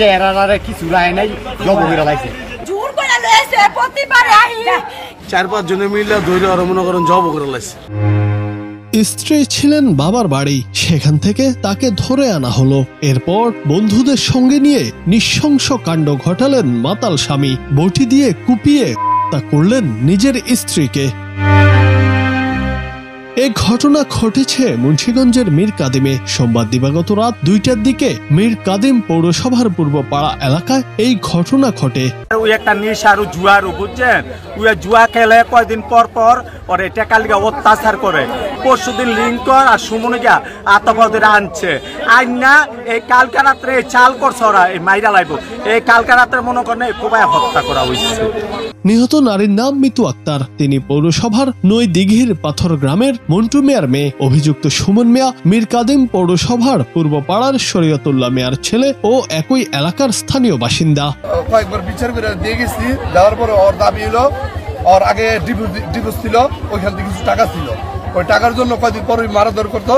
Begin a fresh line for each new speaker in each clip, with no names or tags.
চেহারারে কিছু রায় নাই জব করে লাইছে
জোর করে লইছে প্রতিবারে আহি
4-5 জনে মিলে ধরে আর মনে করেন জব করে লাইছে।
স্ত্রী ছিলেন বাবার বাড়ি, সেখান থেকে তাকে ধরে আনা হলো। এরপর বন্ধুদের সঙ্গে নিয়ে নৃশংস কাণ্ড ঘটালেন মাতাল স্বামী, বটি দিয়ে কুপিয়ে তা করলেন নিজের স্ত্রীকে। এ ঘটনা ঘটেছে মুন্সিগঞ্জের মীর কাদিমে। সোমবার দিবাগত রাত 2টার দিকে মীর কাদিম পৌরসভার পূর্বপাড়া এলাকায় এই ঘটনা ঘটে।
ওই একটা নেশার জুয়ার বুঝছেন, ওই জুয়া খেলে কয়দিন পর পর ওর টাকা লিগা অত্যাচার করে। পরশুদিন লিঙ্কন আর সুমনে গিয়া আত্মপদের আনছে আইনা এই কালকা রাত্রে চাল করছে ওরা এই মাইরা লাইব। এই কালকা রাত্রে মনে করেন কোবায় হত্যা করা হয়েছে।
নিহত নারীর নাম মিতু আক্তার। তিনি পৌরসভার নই দিঘির পাথর গ্রামের মন্টু মিয়ার মেয়ে। অভিযুক্ত সুমন মিয়া মীর কাদিম পৌরসভার পূর্বপাড়ার শরীয়তুল্লাহ মিয়ার ছেলে ও একই এলাকার স্থানীয় বাসিন্দা।
কয়েকবার বিচার করে দিয়ে গেছি, দেওয়ার পরে ওর দাবি হলো ওর আগে ডিভোর্স ছিল, ওইখান থেকে কিছু টাকা ছিল, ওই টাকার জন্য কয়দিন পরই মারাধর করতো,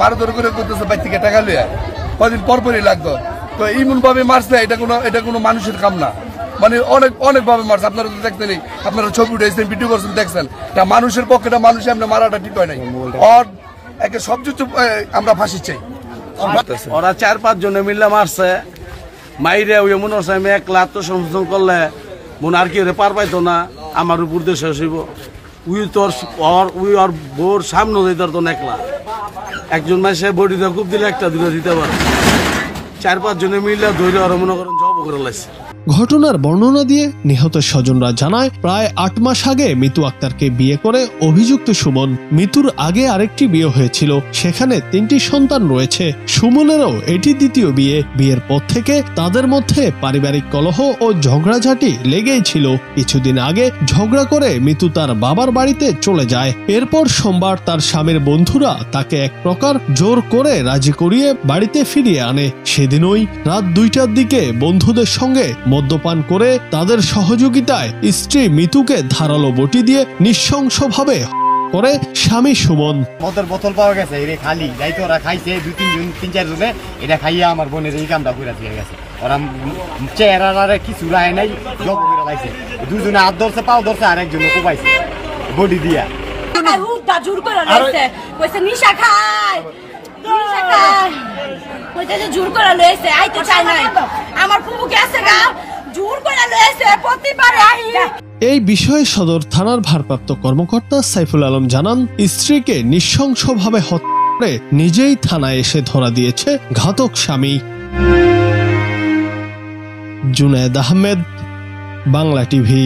মারাধর করে করতেছে বাইর থেকে টাকা লিয়ে কয়দিন পরপরই লাগতো। তো এমন ভাবে মারছে, এটা কোনো মানুষের কাম না, মানে অনেক ভাবে মারছে। আপনারা তো দেখতেন, আপনারা ছবি উঠেছেন, ভিডিও করছেন, দেখছেন। এটা মানুষের পক্ষে, এটা মানুষ এমনি মারাটা ঠিক হয় নাই। ওর একে সবকিছু আমরা ফাঁসি চাই।
ওরা 4-5 জনে মিলে মারছে মাইরে, ওই মনে হচ্ছে আমি একলা আত্মসমর্পণ করলে মনে আর কি পার পাইতো না, আমার উপর দিয়ে শেষ হইব। ওর বোর সামনে দিতে পারতো না একলা, একজন মাসে বডিতে খুব দিলে একটা দিলে দিতে পারে। 4-5 জনে মিলে ধরে আর মনে করেন জব করে লাইছে।
ঘটনার বর্ণনা দিয়ে নিহত স্বজনরা জানায়, প্রায় 8 মাস আগে মিতু আক্তারকে বিয়ে করে অভিযুক্ত সুমন। মিতুর আগে আরেকটি বিয়ে হয়েছিল, সেখানে 3টি সন্তান রয়েছে। সুমনেরও এটি দ্বিতীয় বিয়ে। বিয়ের পর থেকে তাদের মধ্যে পারিবারিক কলহ ও ঝগড়াঝাটি লেগেই ছিল। কিছুদিন আগে ঝগড়া করে মিতু তার বাবার বাড়িতে চলে যায়। এরপর সোমবার তার স্বামীর বন্ধুরা তাকে এক প্রকার জোর করে রাজি করিয়ে বাড়িতে ফিরিয়ে আনে। সেদিনই রাত 2টার দিকে বন্ধুদের সঙ্গে মদ্যপান করে তাদের সহযোগিতায় স্ত্রী মিতুকে ধারালো বটি দিয়ে নৃশংসভাবে করে স্বামী সুমন।
মদের বোতল পাওয়া গেছে, এরে খালি যাইতো ওরা খাইছে 2-3 জনে, এটা খাইয়া আমার বোনের এই কামটা করে দিয়ে গেছে। ওরা চেহারারে কিছু রায় নাই জব করে লাইছে। দুজনে হাত ধরছে, পাও ধরছে, আর একজনে কোবাইছে বডি দিয়া।
হুদা জোর করে লইছে, কইছে নিশা খায়, নিশা খায়, কইছে জোর করে লইছে, আইতে চাই নাই। আমার ফুফুকে আছে গা, জোর করে লইছে প্রতিবারে আহি।
এই বিষয়ে সদর থানার ভারপ্রাপ্ত কর্মকর্তা সাইফুল আলম জানান, স্ত্রীকে নৃশংসভাবে হত্যা করে নিজেই থানায় এসে ধরা দিয়েছে ঘাতক স্বামী। জুনায়েদ আহমেদ, বাংলা টিভি।